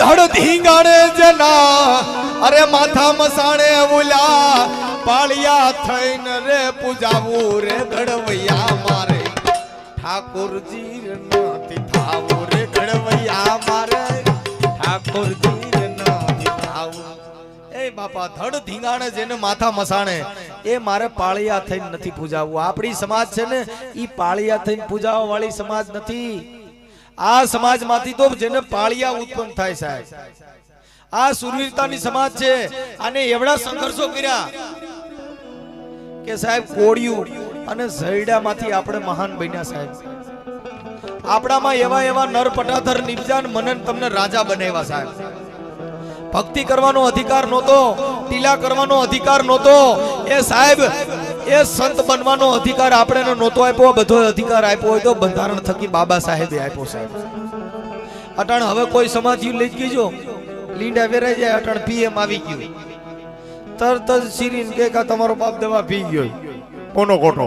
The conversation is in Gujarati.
ધડ ધીંગાણે જના અરે માથા મસાણે ઉલા પાળિયા થઈને રે પૂજાવું રે ઘડવૈયા મારે ઠાકોરજી નથી થાવું રે ઘડવૈયા મારે ઠાકોરજી નથી થાવું એ બાપા ધડ ધીંગાણે જેને માથા મસાણે એ મારે પાળિયા થઈને નથી પૂજાવું આપણી સમાજ છે ને ઈ પાળિયા થઈને પૂજાવા વાળી સમાજ નથી આ સમાજમાંથી તો જેને પાળિયા ઉત્પન્ન થાય સાહેબ આ સુરવીરતાની સમાજ છે અને એવડા સંઘર્ષો કર્યા કે સાહેબ કોડિયું અને ઝૈડામાંથી આપણે મહાન બન્યા સાહેબ આપણામાં એવા એવા નર પટાધર નિપજાન મનન તમને રાજા બનાવ્યા સાહેબ ભક્તિ કરવાનો અધિકાર નહોતો ટીલા કરવાનો અધિકાર નહોતો એ સાહેબ એ સંત બનવાનો અધિકાર આપણે નહોતો આપ્યો બધો અધિકાર આપ્યો હોય તો બંધારણ થકી બાબા સાહેબે આપ્યો સાહેબ અટાણ હવે કોઈ સમાધિ લઈ ગયો લીંડા વેરાઈ જાય અટાણ પીએમ આવી ગયું તરત જ શિરીન કે તમારો બાપ દવા પી ગયો કોનો કોટો